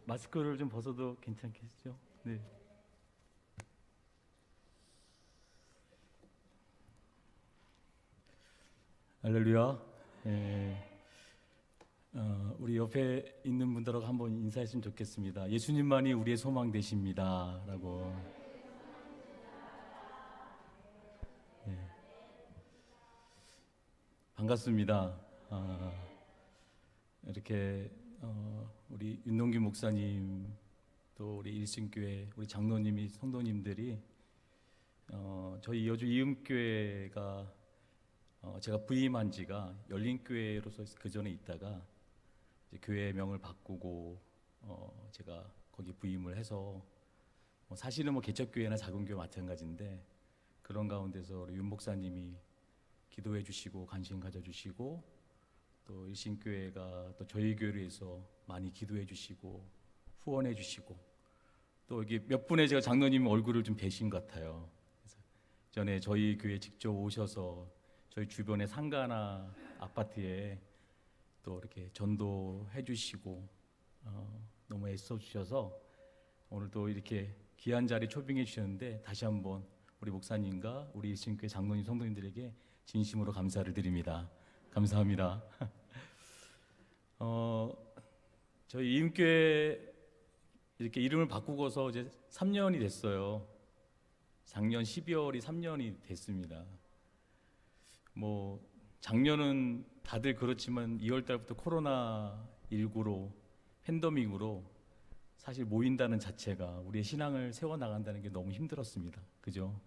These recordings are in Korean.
마스크를 좀 벗어도 괜찮겠죠? 네. 할렐루야. 예, 우리 옆에 있는 분들하고 한번 인사했으면 좋겠습니다. 예수님만이 우리의 소망 되십니다라고. 예, 반갑습니다. 이렇게 우리 윤동규 목사님 또 우리 일신교회 우리 장로님이 성도님들이 저희 여주 이음교회가 제가 부임한 지가 열린교회로서 그 전에 있다가 이제 교회명을 바꾸고 제가 거기 부임을 해서 사실은 개척교회나 작은 교회 마찬가지인데 그런 가운데서 우리 윤 목사님이 기도해 주시고 관심 가져주시고 또 일신교회가 또 저희 교회를 위해서 많이 기도해 주시고 후원해 주시고 또 여기 몇 분의 제가 장로님 얼굴을 좀 뵈신 것 같아요. 그래서 전에 저희 교회 직접 오셔서 저희 주변의 상가나 아파트에 또 이렇게 전도해 주시고 너무 애써 주셔서 오늘 또 이렇게 귀한 자리 초빙해 주셨는데 다시 한번 우리 목사님과 우리 일신교회 장로님 성도님들에게 진심으로 감사를 드립니다. 감사합니다. 저희 이음교회 이렇게 이름을 바꾸고서 이제 3년이 됐어요. 작년 12월이 3년이 됐습니다. 작년은 다들 그렇지만 2월 달부터 코로나19로 팬데믹으로 사실 모인다는 자체가 우리의 신앙을 세워 나간다는 게 너무 힘들었습니다. 그죠?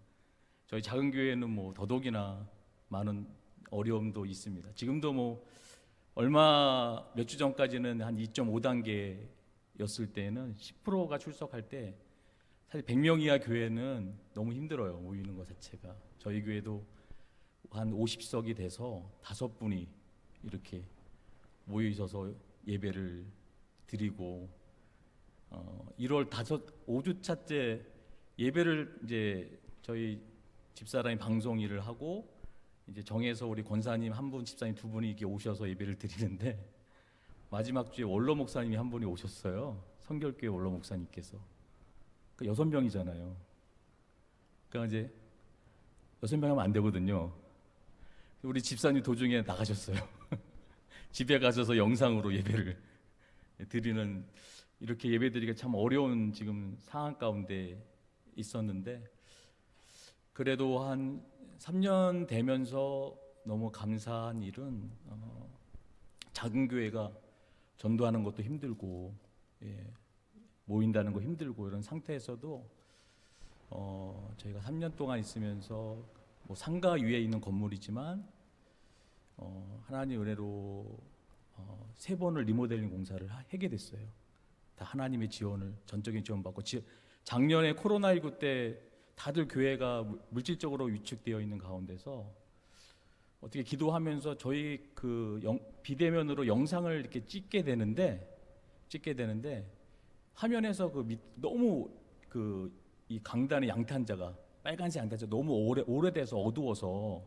저희 작은 교회는 더더욱이나 많은 어려움도 있습니다. 지금도 얼마 몇 주 전까지는 한 2.5단계였을 때는 10%가 출석할 때 사실 100명 이하 교회는 너무 힘들어요. 모이는 것 자체가. 저희 교회도 한 50석이 돼서 5분이 이렇게 모이셔서 예배를 드리고 1월 5주차째 예배를 이제 저희 집사람이 방송 일을 하고 이제 정해서 우리 권사님 한 분, 집사님 두 분이 이렇게 오셔서 예배를 드리는데 마지막 주에 원로 목사님이 한 분이 오셨어요. 성결교회 원로 목사님께서. 그러니까 6명이잖아요. 그러니까 이제 6명 하면 안 되거든요. 우리 집사님 도중에 나가셨어요. 집에 가셔서 영상으로 예배를 드리는 이렇게 예배드리기가 참 어려운 지금 상황 가운데 있었는데 그래도 한 3년 되면서 너무 감사한 일은 작은 교회가 전도하는 것도 힘들고 모인다는 거 힘들고 이런 상태에서도 저희가 3년 동안 있으면서 상가 위에 있는 건물이지만 하나님 은혜로 3번을 리모델링 공사를 하게 됐어요. 다 하나님의 지원을 전적인 지원 받고 작년에 코로나19 때 다들 교회가 물질적으로 위축되어 있는 가운데서 어떻게 기도하면서 저희 비대면으로 영상을 이렇게 찍게 되는데 화면에서 너무 이 강단의 양탄자가 빨간색 양탄자 너무 오래돼서 어두워서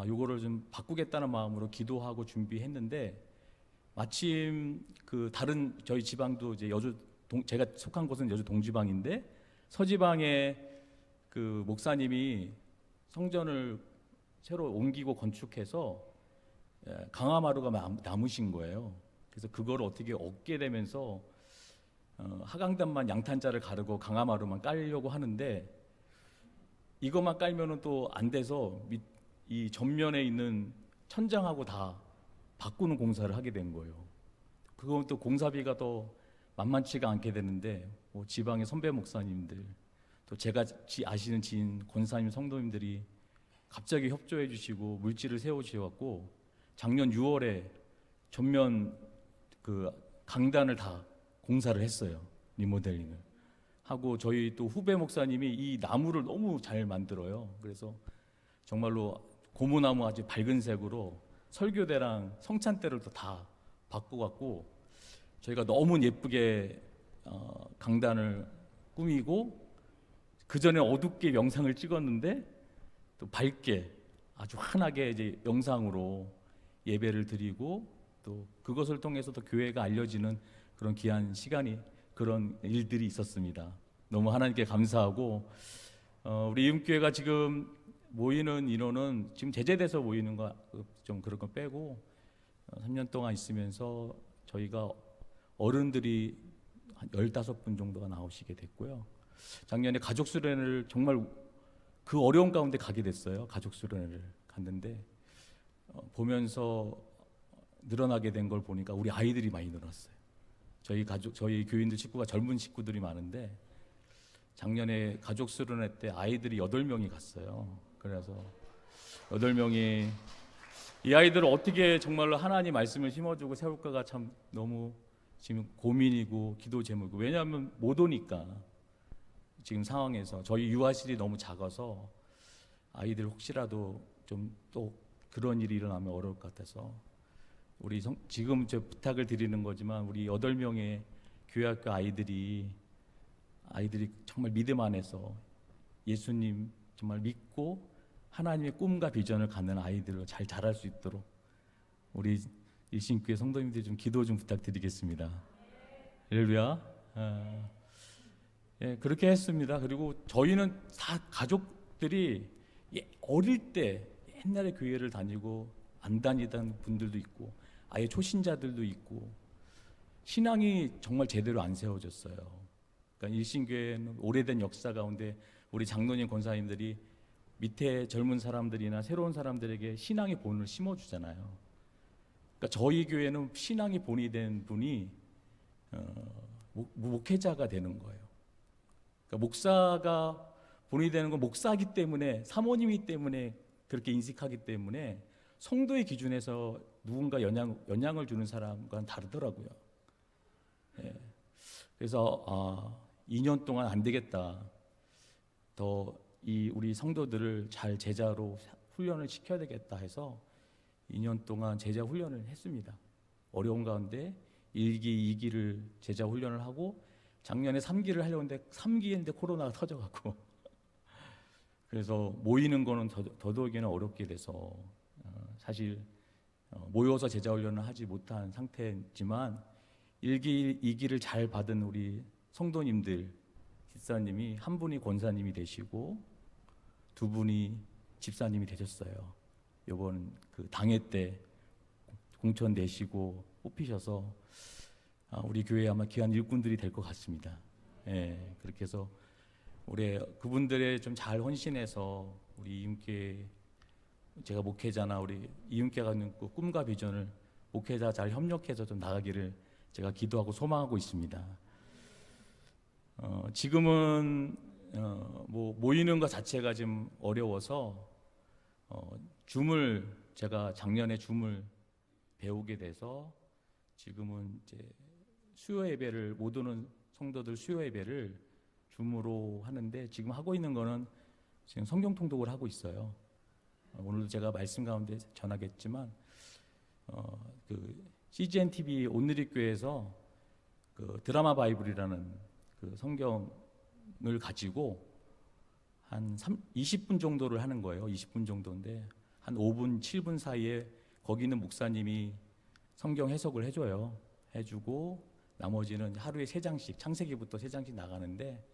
요거를 좀 바꾸겠다는 마음으로 기도하고 준비했는데 마침 다른 저희 지방도 이제 제가 속한 곳은 여주 동지방인데 서지방에 목사님이 성전을 새로 옮기고 건축해서 강화마루가 남으신 거예요. 그래서 그걸 어떻게 얻게 되면서 하강단만 양탄자를 가르고 강화마루만 깔려고 하는데 이것만 깔면은 또 안 돼서 이 전면에 있는 천장하고 다 바꾸는 공사를 하게 된 거예요. 그건 또 공사비가 더 만만치가 않게 되는데 지방의 선배 목사님들 또 제가 아시는 지인 권사님 성도님들이 갑자기 협조해 주시고 물질을 세워 주셔갖고 작년 6월에 전면 강단을 다 공사를 했어요. 리모델링을 하고 저희 또 후배 목사님이 이 나무를 너무 잘 만들어요. 그래서 정말로 고무나무 아주 밝은 색으로 설교대랑 성찬대를 또 다 바꿔갖고 저희가 너무 예쁘게 강단을 꾸미고 그 전에 어둡게 영상을 찍었는데 또 밝게 아주 환하게 이제 영상으로 예배를 드리고 또 그것을 통해서 또 교회가 알려지는 그런 귀한 시간이 그런 일들이 있었습니다. 너무 하나님께 감사하고 우리 이음교회가 지금 모이는 인원은 지금 제재돼서 모이는 거 좀 그런 거 빼고 3년 동안 있으면서 저희가 어른들이 한 15분 정도가 나오시게 됐고요. 작년에 가족 수련회를 정말 그 어려운 가운데 가게 됐어요. 가족 수련회를 갔는데 보면서 늘어나게 된 걸 보니까 우리 아이들이 많이 늘었어요. 저희 교인들 식구가 젊은 식구들이 많은데 작년에 가족 수련회 때 아이들이 8명이 갔어요. 그래서 8명이 이 아이들을 어떻게 정말로 하나님 말씀을 심어주고 세울까가 참 너무 지금 고민이고 기도 제목이고, 왜냐하면 못 오니까 지금 상황에서 저희 유아실이 너무 작아서 아이들 혹시라도 좀 또 그런 일이 일어나면 어려울 것 같아서 지금 저 부탁을 드리는 거지만 우리 8명의 교회학교 아이들이 정말 믿음 안에서 예수님 정말 믿고 하나님의 꿈과 비전을 갖는 아이들로 잘 자랄 수 있도록 우리 일신교회 성도님들 좀 기도 좀 부탁드리겠습니다. 할렐루야. 예, 그렇게 했습니다. 그리고 저희는 다 가족들이 어릴 때 옛날에 교회를 다니고 안 다니던 분들도 있고 아예 초신자들도 있고 신앙이 정말 제대로 안 세워졌어요. 그러니까 일신교회는 오래된 역사 가운데 우리 장로님 권사님들이 밑에 젊은 사람들이나 새로운 사람들에게 신앙의 본을 심어주잖아요. 그러니까 저희 교회는 신앙이 본이 된 분이 목회자가 되는 거예요. 그러니까 목사가 본이 되는 건 목사이기 때문에, 사모님이기 때문에, 그렇게 인식하기 때문에 성도의 기준에서 누군가 영향을 주는 사람과는 다르더라고요. 예. 그래서 2년 동안 안 되겠다. 더 우리 성도들을 잘 제자로 훈련을 시켜야 되겠다 해서 2년 동안 제자 훈련을 했습니다. 어려운 가운데 1기, 2기를 제자 훈련을 하고 작년에 3기를 하려고 했는데 3기인데 코로나가 터져갖고 그래서 모이는 거는 더더욱이나 어렵게 돼서 사실 모여서 제자 훈련을 하지 못한 상태지만 1기, 2기를 잘 받은 우리 성도님들, 집사님이 한 분이 권사님이 되시고 2분이 집사님이 되셨어요. 이번 그 당회 때 공천 내시고 뽑히셔서 우리 교회에 아마 귀한 일꾼들이 될 것 같습니다. 예, 그렇게 해서 우리 그분들의 좀 잘 헌신해서 우리 이음교회, 제가 목회자나 우리 이음교회가 갖는 그 꿈과 비전을 목회자 잘 협력해서 좀 나가기를 제가 기도하고 소망하고 있습니다. 지금은 뭐 모이는 것 자체가 좀 어려워서 제가 작년에 줌을 배우게 돼서 지금은 이제 수요 예배를, 못 오는 성도들 수요 예배를 줌으로 하는데, 지금 하고 있는 거는 지금 성경 통독을 하고 있어요. 오늘도 제가 말씀 가운데 전하겠지만 그 CGN TV 온누리교회에서 그 드라마 바이블이라는 그 성경을 가지고 한 20분 정도를 하는 거예요. 20분 정도인데 한 5분, 7분 사이에 거기 있는 목사님이 성경 해석을 해줘요. 해주고 나머지는 하루에 3장씩, 창세기부터 3장씩 나가는데,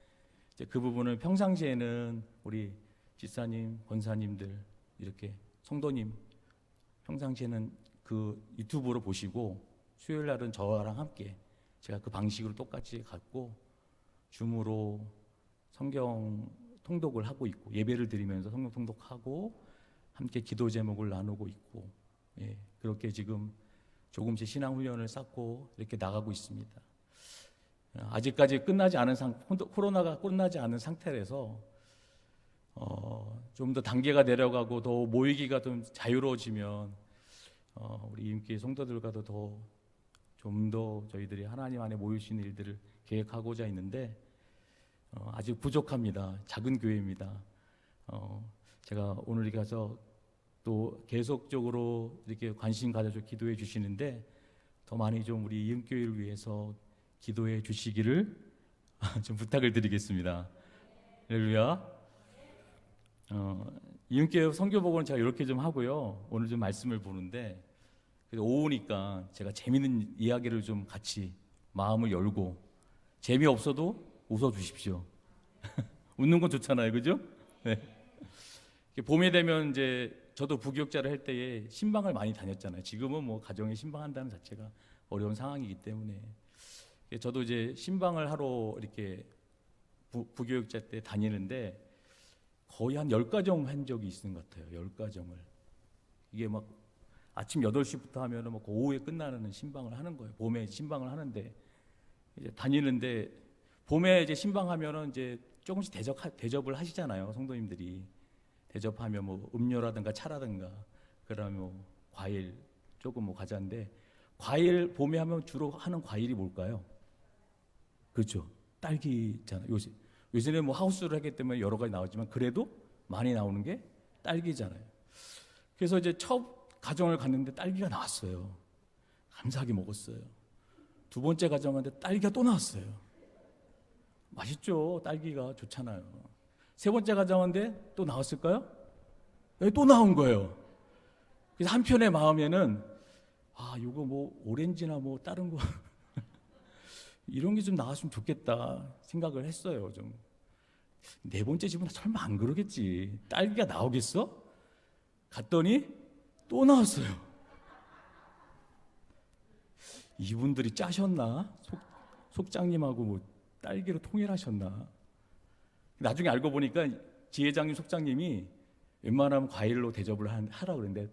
이제 그 부분을 평상시에는 우리 집사님, 권사님들, 이렇게 성도님 평상시에는 그 유튜브로 보시고, 수요일 날은 저랑 함께 제가 그 방식으로 똑같이 갖고 줌으로 성경 통독을 하고 있고, 예배를 드리면서 성경 통독하고 함께 기도 제목을 나누고 있고, 예, 그렇게 지금 조금씩 신앙 훈련을 쌓고 이렇게 나가고 있습니다. 아직까지 코로나가 끝나지 않은 상태라서 좀 더 단계가 내려가고 더 모이기가 좀 자유로워지면 우리 임기 성도들과도 좀 더 저희들이 하나님 안에 모일 수 있는 일들을 계획하고자 있는데 아직 부족합니다. 작은 교회입니다. 제가 오늘 가서 또 계속적으로 이렇게 관심 가져서 기도해 주시는데, 더 많이 좀 우리 이음교회를 위해서 기도해 주시기를 좀 부탁을 드리겠습니다. 할렐루야. 이음교회 선교복은 제가 이렇게 좀 하고요. 오늘 좀 말씀을 보는데 오후니까 제가 재밌는 이야기를 좀 같이 마음을 열고 재미없어도 웃어주십시오. 웃는 건 좋잖아요, 그죠? 네. 봄이 되면 이제 저도 부교육자를 할 때에 신방을 많이 다녔잖아요. 지금은 뭐 가정에 신방한다는 자체가 어려운 상황이기 때문에 저도 이제 신방을 하러 이렇게 부교육자 때 다니는데 거의 한 10가정 한 적이 있는 것 같아요. 10가정을. 이게 막 아침 8시부터 하면은 막 오후에 끝나는 신방을 하는 거예요. 봄에 신방을 하는데 이제 다니는데 봄에 이제 신방하면은 이제 조금씩 대접을 하시잖아요. 성도님들이. 대접하면 뭐 음료라든가 차라든가 그다음에 뭐 과일 조금 뭐 과자인데 과일 봄에 하면 주로 하는 과일이 뭘까요? 그렇죠. 딸기잖아요. 요새는 뭐 하우스를 하기 때문에 여러 가지 나오지만 그래도 많이 나오는 게 딸기잖아요. 그래서 이제 첫 가정을 갔는데 딸기가 나왔어요. 감사하게 먹었어요. 두 번째 가정 갔는데 딸기가 또 나왔어요. 맛있죠. 딸기가 좋잖아요. 세 번째 가정 갔는데 또 나왔을까요? 네, 또 나온 거예요. 그래서 한편의 마음에는 이거 뭐 오렌지나 뭐 다른 거 이런 게 좀 나왔으면 좋겠다 생각을 했어요. 좀. 네 번째 집은 설마 안 그러겠지. 딸기가 나오겠어? 갔더니 또 나왔어요. 이분들이 짜셨나? 속장님하고 뭐 딸기로 통일하셨나? 나중에 알고 보니까 지회장님, 속장님이 웬만하면 과일로 대접을 하라 그랬는데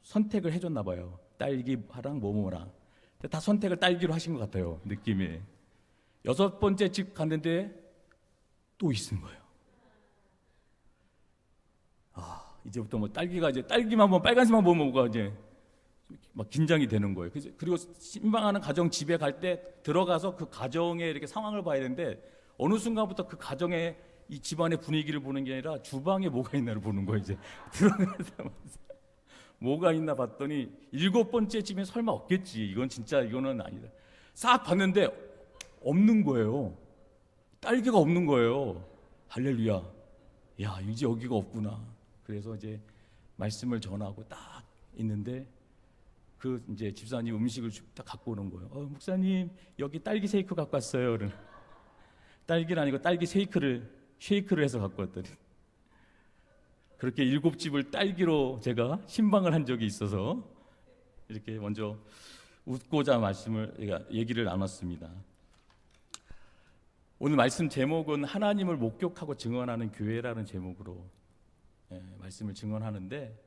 선택을 해줬나 봐요. 딸기랑 뭐뭐랑. 다 선택을 딸기로 하신 것 같아요. 느낌이. 6번째 집 갔는데 또 있는 거예요. 이제부터 뭐 딸기가 이제 딸기만 보면 빨간색만 보면 뭐가 이제 막 긴장이 되는 거예요. 그리고 신방하는 가정 집에 갈 때 들어가서 그 가정의 이렇게 상황을 봐야 되는데 어느 순간부터 그 가정의 이 집안의 분위기를 보는 게 아니라 주방에 뭐가 있나를 보는 거예요. 이제 들어가자마자 뭐가 있나 봤더니 7번째 집에 설마 없겠지. 이거는 아니다. 싹 봤는데 없는 거예요. 딸기가 없는 거예요. 할렐루야. 야, 이제 여기가 없구나. 그래서 이제 말씀을 전하고 딱 있는데 그 이제 집사님 음식을 딱 갖고 오는 거예요. 목사님 여기 딸기 쉐이크 갖고 왔어요. 딸기는 아니고 딸기 쉐이크를 해서 갖고 왔더니 그렇게 7집을 딸기로 제가 신방을 한 적이 있어서 이렇게 먼저 웃고자 얘기를 나눴습니다. 오늘 말씀 제목은 하나님을 목격하고 증언하는 교회라는 제목으로 말씀을 증언하는데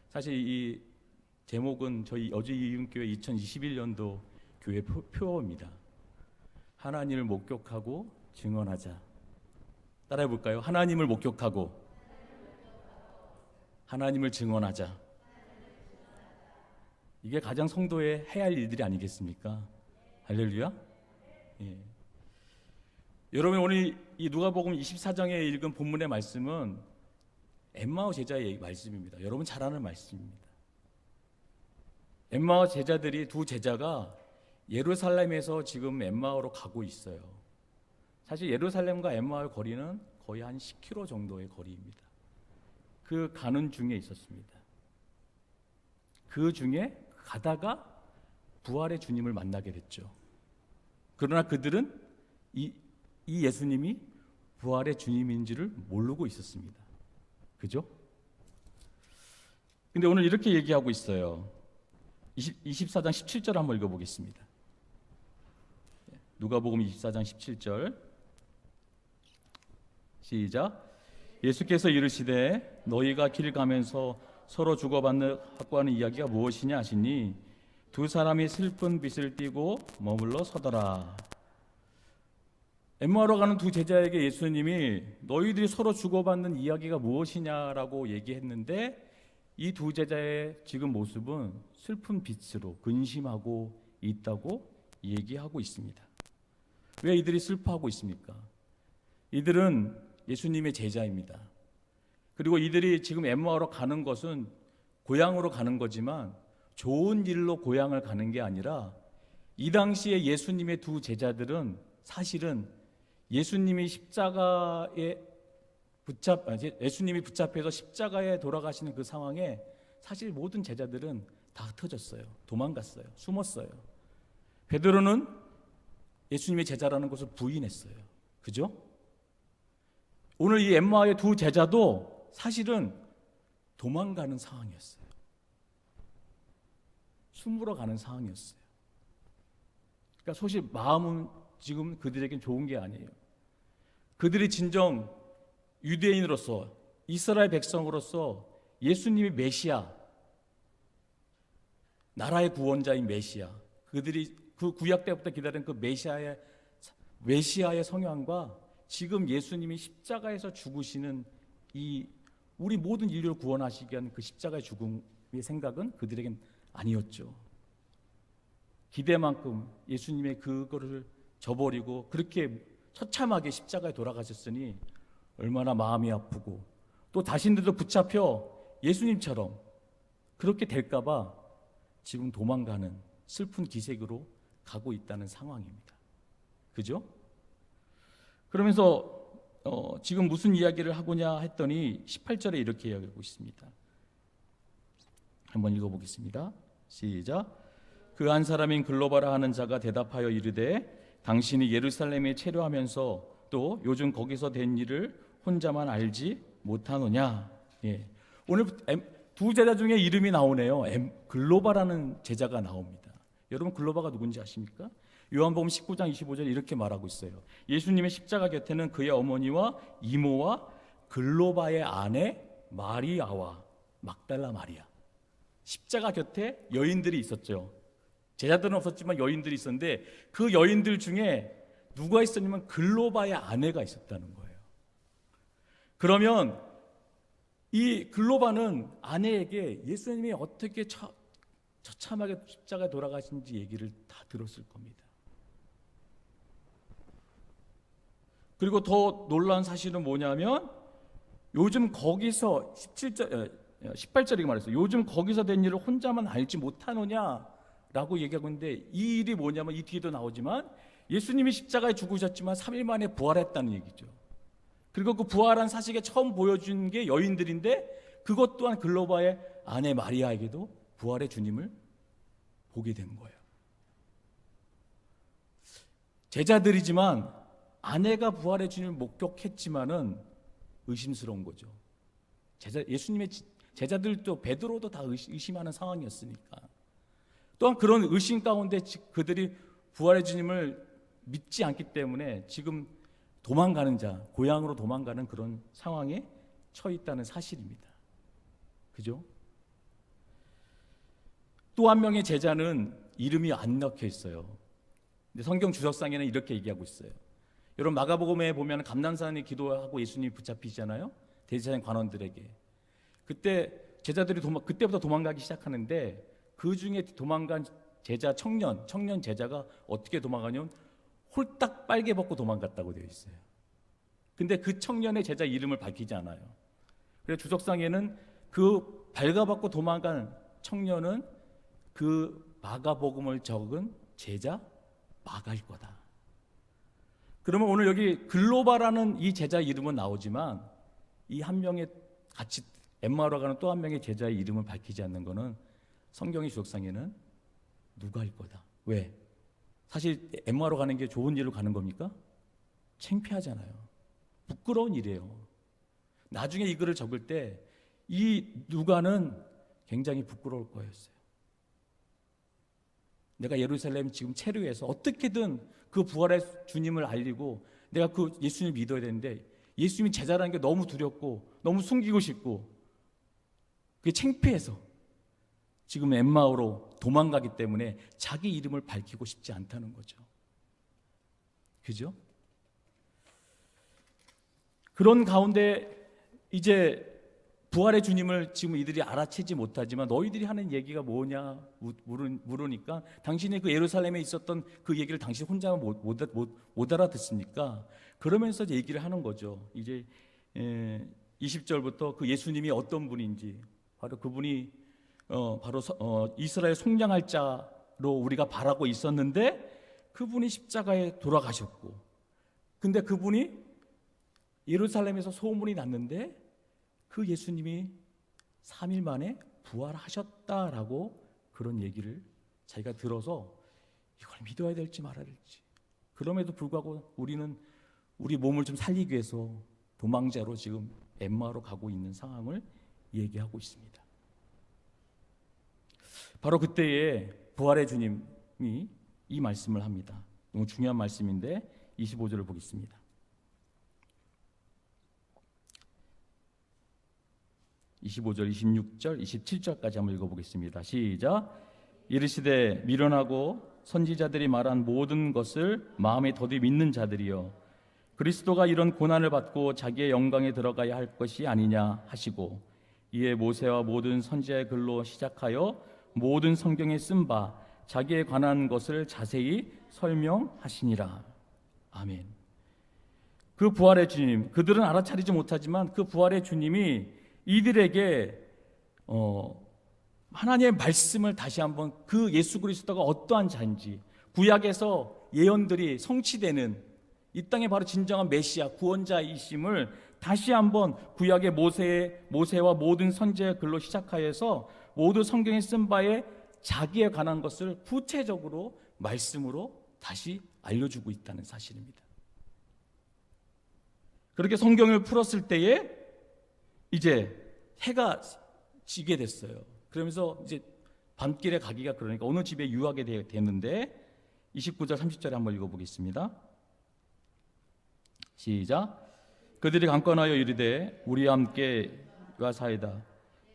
사실 이 제목은 저희 여주이음교회 2021년도 교회 표어입니다. 하나님을 목격하고 증언하자. 따라해 볼까요? 하나님을 목격하고 하나님을 증언하자. 이게 가장 성도의 해야 할 일들이 아니겠습니까? 할렐루야. 예. 여러분 오늘 이 누가복음 24장에 읽은 본문의 말씀은 엠마오 제자의 말씀입니다. 여러분 잘 아는 말씀입니다. 엠마오 제자들이 두 제자가 예루살렘에서 지금 엠마오로 가고 있어요. 사실 예루살렘과 엠마오의 거리는 거의 한 10km 정도의 거리입니다. 그 가는 중에 있었습니다. 그 중에 가다가 부활의 주님을 만나게 됐죠. 그러나 그들은 이 예수님이 부활의 주님인지를 모르고 있었습니다. 그죠? 근데 오늘 이렇게 얘기하고 있어요. 24장 17절 한번 읽어보겠습니다. 누가복음 24장 17절 시작. 예수께서 이르시되 너희가 길 가면서 서로 주고받고 하는 이야기가 무엇이냐 하시니 두 사람이 슬픈 빛을 띠고 머물러 서더라. 엠마오로 가는 두 제자에게 예수님이 너희들이 서로 주고받는 이야기가 무엇이냐라고 얘기했는데 이 두 제자의 지금 모습은 슬픈 빛으로 근심하고 있다고 얘기하고 있습니다. 왜 이들이 슬퍼하고 있습니까? 이들은 예수님의 제자입니다. 그리고 이들이 지금 엠마오로 가는 것은 고향으로 가는 거지만 좋은 일로 고향을 가는 게 아니라 이 당시에 예수님의 두 제자들은 사실은 예수님이 붙잡혀서 십자가에 돌아가시는 그 상황에 사실 모든 제자들은 다 흩어졌어요. 도망갔어요. 숨었어요. 베드로는 예수님의 제자라는 것을 부인했어요. 그죠? 오늘 이 엠마오의 두 제자도 사실은 도망가는 상황이었어요. 숨으러 가는 상황이었어요. 그러니까 사실 마음은 지금 그들에겐 좋은 게 아니에요. 그들이 진정 유대인으로서, 이스라엘 백성으로서 예수님이 메시아, 나라의 구원자인 메시아, 그들이 그 구약 때부터 기다린 그 메시아의 성향과 지금 예수님이 십자가에서 죽으시는 이 우리 모든 인류를 구원하시기 위한 그 십자가의 죽음의 생각은 그들에겐 아니었죠. 기대만큼 예수님의 그거를 저버리고 그렇게 처참하게 십자가에 돌아가셨으니 얼마나 마음이 아프고, 또 자신들도 붙잡혀 예수님처럼 그렇게 될까봐 지금 도망가는 슬픈 기색으로 가고 있다는 상황입니다. 그죠? 그러면서 지금 무슨 이야기를 하고냐 했더니 18절에 이렇게 이야기하고 있습니다. 한번 읽어보겠습니다. 시작. 그 한 사람인 글로바라 하는 자가 대답하여 이르되 당신이 예루살렘에 체류하면서 또 요즘 거기서 된 일을 혼자만 알지 못하느냐. 예. 오늘 두 제자 중에 이름이 나오네요. 글로바라는 제자가 나옵니다. 여러분 글로바가 누군지 아십니까? 요한복음 19장 25절 이렇게 말하고 있어요. 예수님의 십자가 곁에는 그의 어머니와 이모와 글로바의 아내 마리아와 막달라 마리아. 십자가 곁에 여인들이 있었죠. 제자들은 없었지만 여인들이 있었는데 그 여인들 중에 누가 있었냐면 글로바의 아내가 있었다는 거예요. 그러면 이 글로바는 아내에게 예수님이 어떻게 처참하게 십자가에 돌아가신지 얘기를 다 들었을 겁니다. 그리고 더 놀라운 사실은 뭐냐면 요즘 거기서 18절에 말했어요. 요즘 거기서 된 일을 혼자만 알지 못하느냐라고 얘기하고 있는데 이 일이 뭐냐면 이 뒤에도 나오지만 예수님이 십자가에 죽으셨지만 3일 만에 부활했다는 얘기죠. 그리고 그 부활한 사실에 처음 보여준 게 여인들인데 그것 또한 글로바의 아내 마리아에게도 부활의 주님을 보게 된 거예요. 제자들이지만 아내가 부활의 주님을 목격했지만은 의심스러운 거죠. 예수님의 제자들도 베드로도 다 의심하는 상황이었으니까. 또한 그런 의심 가운데 그들이 부활의 주님을 믿지 않기 때문에 지금 도망가는 자, 고향으로 도망가는 그런 상황에 처해 있다는 사실입니다. 그죠? 또 한 명의 제자는 이름이 안 넣혀 있어요. 근데 성경 주석상에는 이렇게 얘기하고 있어요. 여러분 마가복음에 보면 감람산에 기도하고 예수님이 붙잡히잖아요. 대제사장 관원들에게. 그때 제자들이 그때부터 도망가기 시작하는데 그 중에 도망간 제자 청년 제자가 어떻게 도망가냐면 홀딱 빨개 벗고 도망갔다고 되어 있어요. 근데 그 청년의 제자 이름을 밝히지 않아요. 그래서 주석상에는 그 발가벗고 도망간 청년은 그 마가복음을 적은 제자 마가일 거다. 그러면 오늘 여기 글로바라는 이 제자 이름은 나오지만 이 한 명의 같이 엠마오로 가는 또 한 명의 제자의 이름을 밝히지 않는 것은 성경의 주석상에는 누가일 거다. 왜? 사실 엠마오로 가는 게 좋은 일로 가는 겁니까? 창피하잖아요. 부끄러운 일이에요. 나중에 이 글을 적을 때 이 누가는 굉장히 부끄러울 거였어요. 내가 예루살렘 지금 체류해서 어떻게든 그 부활의 주님을 알리고 내가 그 예수님을 믿어야 되는데 예수님이 제자라는 게 너무 두렵고 너무 숨기고 싶고 그게 창피해서 지금 엠마오로 도망가기 때문에 자기 이름을 밝히고 싶지 않다는 거죠. 그죠? 그런 가운데 이제 부활의 주님을 지금 이들이 알아채지 못하지만 너희들이 하는 얘기가 뭐냐 물으니까 당신이 그 예루살렘에 있었던 그 얘기를 당신 혼자 못 알아듣습니까? 그러면서 얘기를 하는 거죠. 이제 20절부터 그 예수님이 어떤 분인지 바로 그분이 바로 이스라엘 속량할 자로 우리가 바라고 있었는데 그분이 십자가에 돌아가셨고 근데 그분이 예루살렘에서 소문이 났는데 그 예수님이 3일 만에 부활하셨다라고 그런 얘기를 자기가 들어서 이걸 믿어야 될지 말아야 될지 그럼에도 불구하고 우리는 우리 몸을 좀 살리기 위해서 도망자로 지금 엠마오로 가고 있는 상황을 얘기하고 있습니다. 바로 그때에 부활의 주님이 이 말씀을 합니다. 너무 중요한 말씀인데 25절을 보겠습니다. 25절, 26절, 27절까지 한번 읽어보겠습니다. 시작. 이르시되 미련하고 선지자들이 말한 모든 것을 마음에 더디 믿는 자들이여, 그리스도가 이런 고난을 받고 자기의 영광에 들어가야 할 것이 아니냐 하시고, 이에 모세와 모든 선지자의 글로 시작하여 모든 성경에 쓴 바 자기에 관한 것을 자세히 설명하시니라. 아멘. 그 부활의 주님, 그들은 알아차리지 못하지만 그 부활의 주님이 이들에게 하나님의 말씀을 다시 한번, 그 예수 그리스도가 어떠한 자인지, 구약에서 예언들이 성취되는 이 땅에 바로 진정한 메시아 구원자이심을 다시 한번 구약의 모세와 모든 선지자의 글로 시작하여서 모두 성경에 쓴 바에 자기에 관한 것을 구체적으로 말씀으로 다시 알려주고 있다는 사실입니다. 그렇게 성경을 풀었을 때에 이제 해가 지게 됐어요. 그러면서 이제 밤길에 가기가, 그러니까 어느 집에 유하게 되는데 29절 30절에 한번 읽어보겠습니다. 시작. 그들이 강권하여 이르되 우리와 함께 가사이다.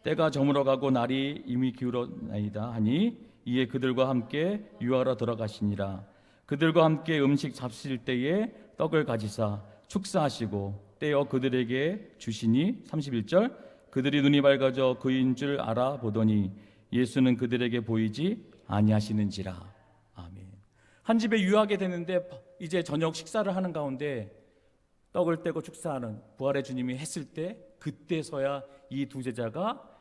때가 저물어가고 날이 이미 기울어나이다 하니, 이에 그들과 함께 유하러 들어가시니라. 그들과 함께 음식 잡수실 때에 떡을 가지사 축사하시고 떼어 그들에게 주시니, 31절, 그들이 눈이 밝아져 그인 줄 알아보더니 예수는 그들에게 보이지 아니하시는지라. 아멘. 한 집에 유하게 되는데 이제 저녁 식사를 하는 가운데 떡을 떼고 축사하는 부활의 주님이 했을 때, 그때서야 이 두 제자가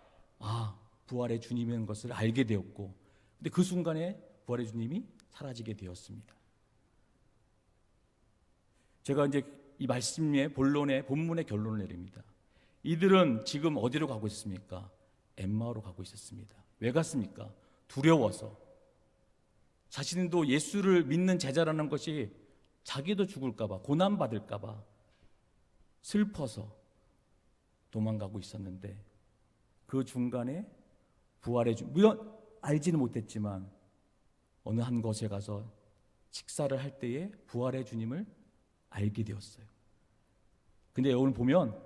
부활의 주님인 것을 알게 되었고, 근데 그 순간에 부활의 주님이 사라지게 되었습니다. 제가 이제 이 말씀의 본문의 결론을 내립니다. 이들은 지금 어디로 가고 있습니까? 엠마오로 가고 있었습니다. 왜 갔습니까? 두려워서. 자신도 예수를 믿는 제자라는 것이 자기도 죽을까 봐, 고난 받을까 봐 슬퍼서 도망가고 있었는데, 그 중간에 부활의 주님, 물론 알지는 못했지만 어느 한 곳에 가서 식사를 할 때에 부활의 주님을 알게 되었어요. 근데 오늘 보면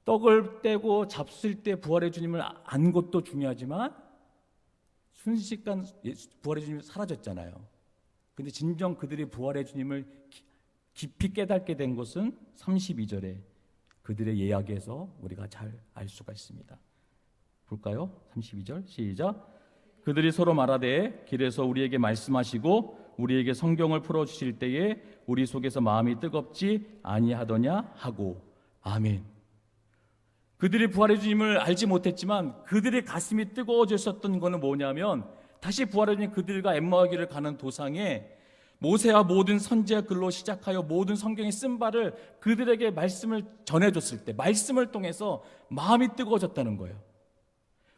떡을 떼고 잡수실 때 부활의 주님을 안 것도 중요하지만 순식간 부활의 주님이 사라졌잖아요. 근데 진정 그들이 부활의 주님을 깊이 깨닫게 된 것은 32절에 그들의 이야기에서 우리가 잘 알 수가 있습니다. 볼까요? 32절 시작. 그들이 서로 말하되 길에서 우리에게 말씀하시고 우리에게 성경을 풀어주실 때에 우리 속에서 마음이 뜨겁지 아니하더냐 하고. 아멘. 그들이 부활의 주님을 알지 못했지만 그들의 가슴이 뜨거워졌었던 것은 뭐냐면, 다시 부활의 주님 그들과 엠마오 길을 가는 도상에 모세와 모든 선지자 글로 시작하여 모든 성경에 쓴 바를 그들에게 말씀을 전해줬을 때, 말씀을 통해서 마음이 뜨거워졌다는 거예요.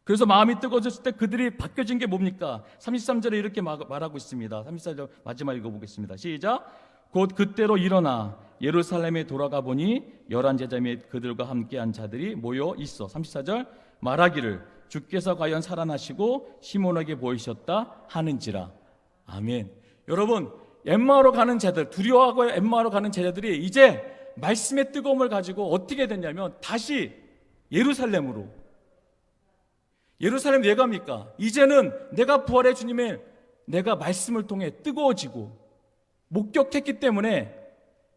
그래서 마음이 뜨거워졌을 때 그들이 바뀌어진 게 뭡니까? 33절에 이렇게 말하고 있습니다. 34절 마지막 읽어보겠습니다. 시작. 곧 그때로 일어나 예루살렘에 돌아가 보니 11제자 및 그들과 함께한 자들이 모여 있어. 34절 말하기를 주께서 과연 살아나시고 시몬에게 보이셨다 하는지라. 아멘. 여러분, 엠마오로 가는 제자들, 두려워하고 엠마오로 가는 제자들이 이제 말씀의 뜨거움을 가지고 어떻게 됐냐면 다시 예루살렘 왜 갑니까? 이제는 내가 부활의 주님의 내가 말씀을 통해 뜨거워지고 목격했기 때문에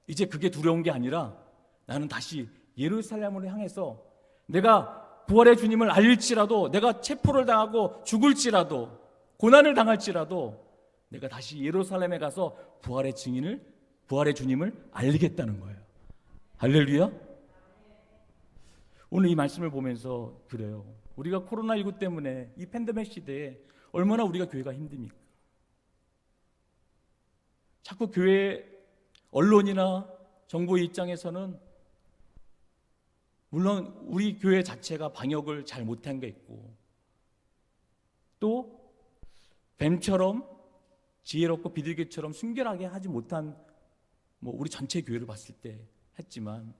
이제 그게 두려운 게 아니라 나는 다시 예루살렘으로 향해서 내가 부활의 주님을 알릴지라도, 내가 체포를 당하고 죽을지라도, 고난을 당할지라도 내가 다시 예루살렘에 가서 부활의 주님을 알리겠다는 거예요. 할렐루야. 오늘 이 말씀을 보면서 그래요. 우리가 코로나19 때문에 이 팬데믹 시대에 얼마나 우리가 교회가 힘듭니까? 자꾸 교회 언론이나 정부의 입장에서는 물론 우리 교회 자체가 방역을 잘 못한 게 있고, 또 뱀처럼 지혜롭고 비둘기처럼 순결하게 하지 못한 우리 전체 교회를 봤을 때 했지만,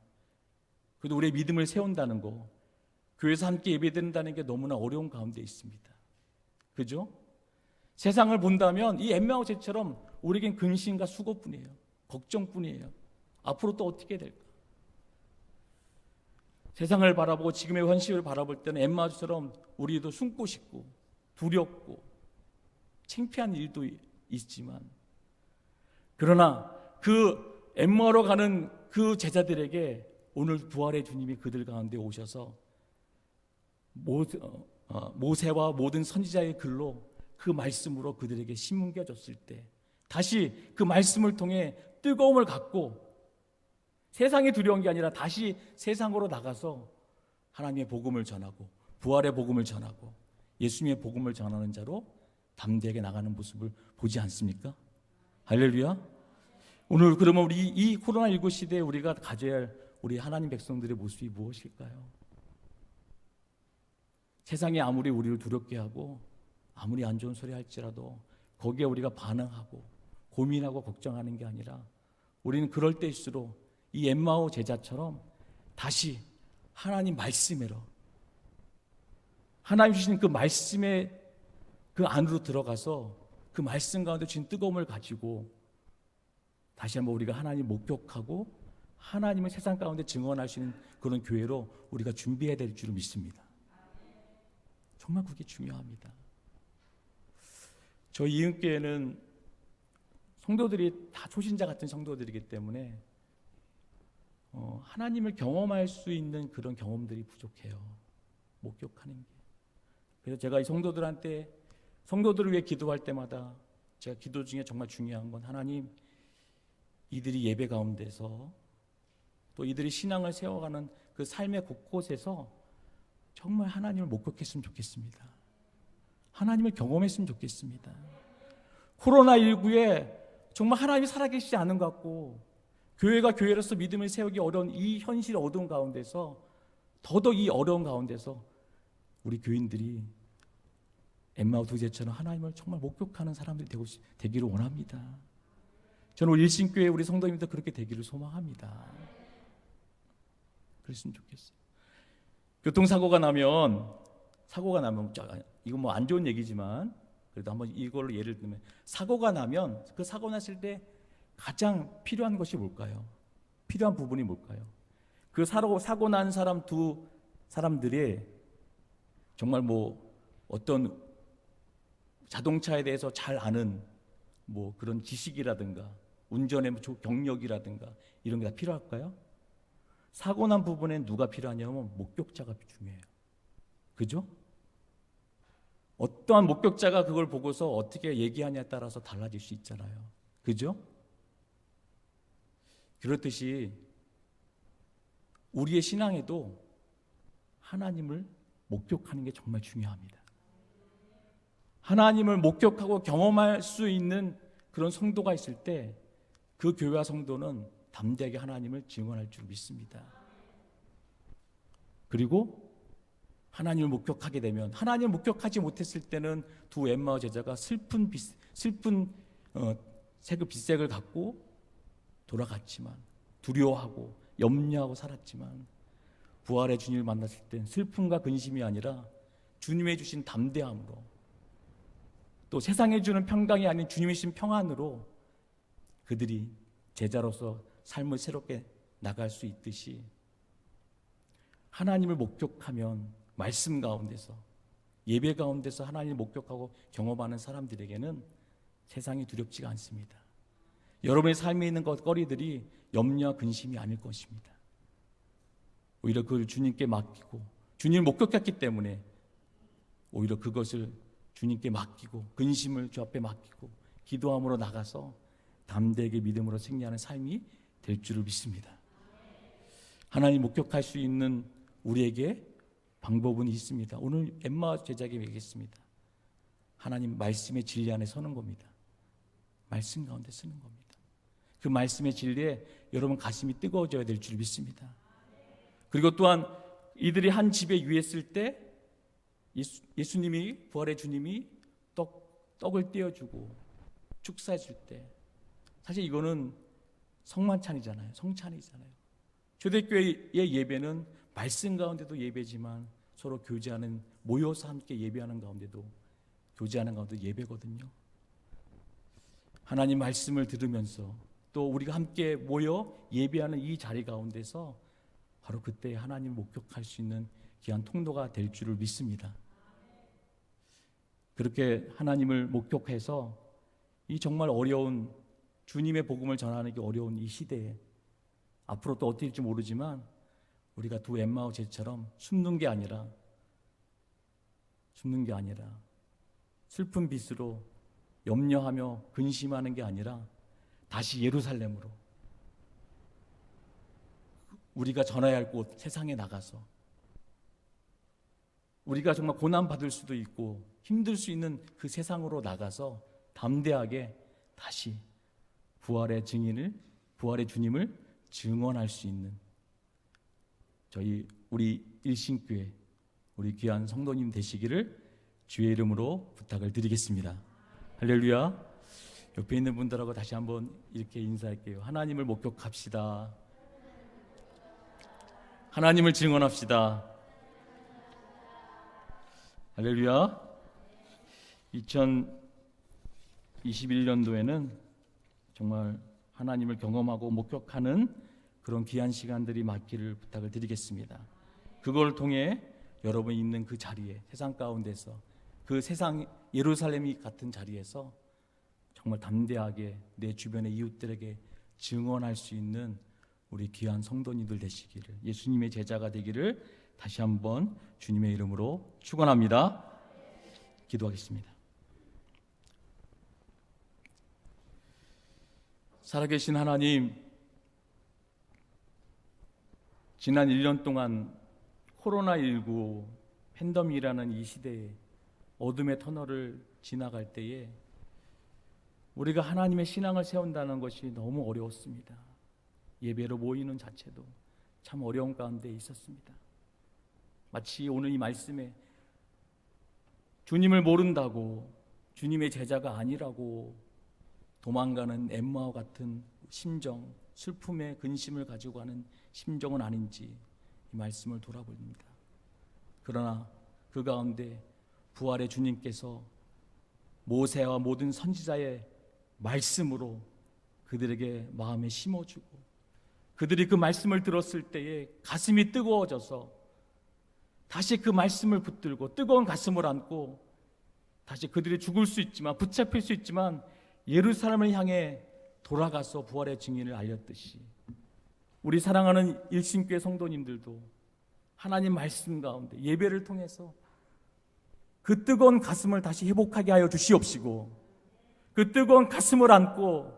그래도 우리의 믿음을 세운다는 거, 교회에서 함께 예배드린다는 게 너무나 어려운 가운데 있습니다. 그죠? 세상을 본다면 이 엠마오제처럼 우리에겐 근심과 수고뿐이에요. 걱정뿐이에요. 앞으로 또 어떻게 될까? 세상을 바라보고 지금의 현실을 바라볼 때는 엠마오처럼 우리도 숨고 싶고 두렵고 창피한 일도 있지만, 그러나 그 엠마오로 가는 그 제자들에게 오늘 부활의 주님이 그들 가운데 오셔서 모세와 모든 선지자의 글로 그 말씀으로 그들에게 심겨졌을 때 다시 그 말씀을 통해 뜨거움을 갖고 세상이 두려운 게 아니라 다시 세상으로 나가서 하나님의 복음을 전하고 부활의 복음을 전하고 예수님의 복음을 전하는 자로 담대하게 나가는 모습을 보지 않습니까? 할렐루야. 오늘 그러면 우리 이 코로나19 시대에 우리가 가져야 할 우리 하나님 백성들의 모습이 무엇일까요? 세상이 아무리 우리를 두렵게 하고 아무리 안 좋은 소리 할지라도 거기에 우리가 반응하고 고민하고 걱정하는 게 아니라 우리는 그럴 때일수록 이 엠마오 제자처럼 다시 하나님 말씀으로, 하나님 주신 그 말씀의 그 안으로 들어가서 그 말씀 가운데 주신 뜨거움을 가지고 다시 한번 우리가 하나님 목격하고 하나님을 세상 가운데 증언할 수 있는 그런 교회로 우리가 준비해야 될 줄 믿습니다. 정말 그게 중요합니다. 저희 이은교회는 성도들이 다 초신자 같은 성도들이기 때문에 하나님을 경험할 수 있는 그런 경험들이 부족해요. 목격하는 게. 그래서 제가 이 성도들을 위해 기도할 때마다 제가 기도 중에 정말 중요한 건, 하나님, 이들이 예배 가운데서 또 이들이 신앙을 세워가는 그 삶의 곳곳에서 정말 하나님을 목격했으면 좋겠습니다. 하나님을 경험했으면 좋겠습니다. 코로나19에 정말 하나님이 살아계시지 않은 것 같고 교회가 교회로서 믿음을 세우기 어려운 이 현실 어두운 가운데서, 더더욱 이 어려운 가운데서 우리 교인들이 엠마오 두제처럼 하나님을 정말 목격하는 사람들이 되기를 원합니다. 저는 우리 일신교회 우리 성도님들 그렇게 되기를 소망합니다. 그랬으면 좋겠어요. 교통사고가 나면 이건 안 좋은 얘기지만 그래도 한번 이걸로 예를 들면, 사고가 나면 그 사고 났을 때 가장 필요한 것이 뭘까요? 필요한 부분이 뭘까요? 그 사고 난 두 사람들이 정말 어떤 자동차에 대해서 잘 아는 그런 지식이라든가 운전의 경력이라든가 이런 게 다 필요할까요? 사고 난 부분에 누가 필요하냐면 목격자가 중요해요. 그죠? 어떠한 목격자가 그걸 보고서 어떻게 얘기하냐에 따라서 달라질 수 있잖아요. 그죠? 그렇듯이 우리의 신앙에도 하나님을 목격하는 게 정말 중요합니다. 하나님을 목격하고 경험할 수 있는 그런 성도가 있을 때 그 교회와 성도는 담대하게 하나님을 증언할 줄 믿습니다. 그리고 하나님을 목격하게 되면, 하나님을 목격하지 못했을 때는 두 엠마오 제자가 슬픈 세급 빚색을 갖고 돌아갔지만, 두려워하고 염려하고 살았지만, 부활의 주님을 만났을 땐 슬픔과 근심이 아니라 주님의 주신 담대함으로, 또 세상에 주는 평강이 아닌 주님이 주신 평안으로 그들이 제자로서 삶을 새롭게 나갈 수 있듯이, 하나님을 목격하면 말씀 가운데서, 예배 가운데서 하나님을 목격하고 경험하는 사람들에게는 세상이 두렵지가 않습니다. 여러분의 삶에 있는 거리들이 염려와 근심이 아닐 것입니다. 오히려 그걸 주님께 맡기고, 주님을 목격했기 때문에 오히려 그것을 주님께 맡기고 근심을 주 앞에 맡기고 기도함으로 나가서 담대하게 믿음으로 승리하는 삶이 될 줄을 믿습니다. 하나님 목격할 수 있는 우리에게 방법은 있습니다. 오늘 엠마오 제자에게 얘기했습니다. 하나님 말씀의 진리 안에 서는 겁니다. 말씀 가운데 쓰는 겁니다. 그 말씀의 진리에 여러분 가슴이 뜨거워져야 될 줄 믿습니다. 그리고 또한 이들이 한 집에 유했을 때 예수님이, 부활의 주님이 떡을 떼어주고 축사해 줄 때 사실 이거는 성만찬이잖아요. 성찬이잖아요. 초대교회의 예배는 말씀 가운데도 예배지만 서로 교제하는, 모여서 함께 예배하는 가운데도, 교제하는 가운데도 예배거든요. 하나님 말씀을 들으면서 또 우리가 함께 모여 예배하는 이 자리 가운데서 바로 그때 하나님을 목격할 수 있는 귀한 통로가 될 줄을 믿습니다. 그렇게 하나님을 목격해서 이 정말 어려운, 주님의 복음을 전하는 게 어려운 이 시대에 앞으로 또 어떻게 될지 모르지만 우리가 두 엠마오 제처럼 숨는 게 아니라 슬픈 빛으로 염려하며 근심하는 게 아니라 다시 예루살렘으로, 우리가 전해야 할 곳 세상에 나가서 우리가 정말 고난받을 수도 있고 힘들 수 있는 그 세상으로 나가서 담대하게 다시 부활의 주님을 증언할 수 있는 우리 일신교회, 우리 귀한 성도님 되시기를 주의 이름으로 부탁을 드리겠습니다. 할렐루야. 옆에 있는 분들하고 다시 한번 이렇게 인사할게요. 하나님을 목격합시다. 하나님을 증언합시다. 할렐루야. 2021년도에는 정말 하나님을 경험하고 목격하는 그런 귀한 시간들이 맞기를 부탁을 드리겠습니다. 그걸 통해 여러분이 있는 그 자리에, 세상 가운데서, 그 세상 예루살렘이 같은 자리에서 정말 담대하게 내 주변의 이웃들에게 증언할 수 있는 우리 귀한 성도님들 되시기를, 예수님의 제자가 되기를 다시 한번 주님의 이름으로 축원합니다. 기도하겠습니다. 살아계신 하나님, 지난 1년 동안 코로나19 팬데믹이라는 이 시대에 어둠의 터널을 지나갈 때에 우리가 하나님의 신앙을 세운다는 것이 너무 어려웠습니다. 예배로 모이는 자체도 참 어려운 가운데 있었습니다. 마치 오늘 이 말씀에 주님을 모른다고, 주님의 제자가 아니라고 도망가는 엠마오 같은 심정, 슬픔의 근심을 가지고 가는 심정은 아닌지 이 말씀을 돌아봅니다. 그러나 그 가운데 부활의 주님께서 모세와 모든 선지자의 말씀으로 그들에게 마음에 심어주고, 그들이 그 말씀을 들었을 때에 가슴이 뜨거워져서 다시 그 말씀을 붙들고 뜨거운 가슴을 안고 다시 그들이 죽을 수 있지만, 붙잡힐 수 있지만 예루살렘을 향해 돌아가서 부활의 증인을 알렸듯이 우리 사랑하는 일신교회 성도님들도 하나님 말씀 가운데 예배를 통해서 그 뜨거운 가슴을 다시 회복하게 하여 주시옵시고, 그 뜨거운 가슴을 안고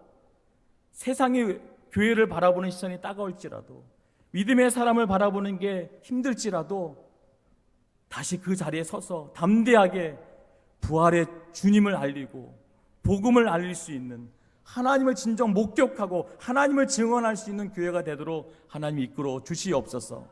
세상이 교회를 바라보는 시선이 따가울지라도, 믿음의 사람을 바라보는 게 힘들지라도 다시 그 자리에 서서 담대하게 부활의 주님을 알리고 복음을 알릴 수 있는, 하나님을 진정 목격하고 하나님을 증언할 수 있는 교회가 되도록 하나님이 이끌어 주시옵소서.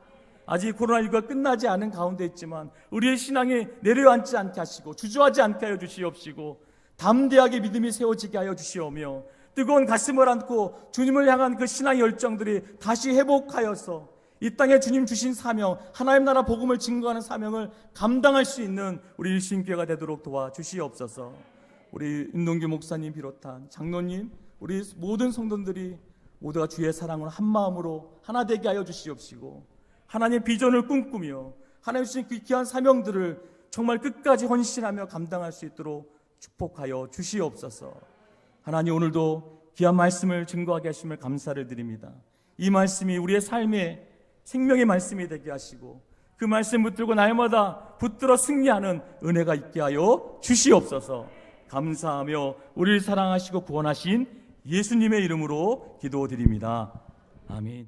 아직 코로나19가 끝나지 않은 가운데 있지만 우리의 신앙이 내려앉지 않게 하시고 주저하지 않게 하여 주시옵시고, 담대하게 믿음이 세워지게 하여 주시오며, 뜨거운 가슴을 안고 주님을 향한 그 신앙의 열정들이 다시 회복하여서 이 땅에 주님 주신 사명, 하나님 나라 복음을 증거하는 사명을 감당할 수 있는 우리 일신교회가 되도록 도와주시옵소서. 우리 윤동규 목사님 비롯한 장로님, 우리 모든 성도들이 모두가 주의 사랑으로 한 마음으로 하나 되게 하여 주시옵시고, 하나님의 비전을 꿈꾸며 하나님 주신 그 귀한 사명들을 정말 끝까지 헌신하며 감당할 수 있도록 축복하여 주시옵소서. 하나님, 오늘도 귀한 말씀을 증거하게 하심을 감사를 드립니다. 이 말씀이 우리의 삶의 생명의 말씀이 되게 하시고 그 말씀 붙들고 날마다 붙들어 승리하는 은혜가 있게 하여 주시옵소서. 감사하며 우리를 사랑하시고 구원하신 예수님의 이름으로 기도드립니다. 아멘.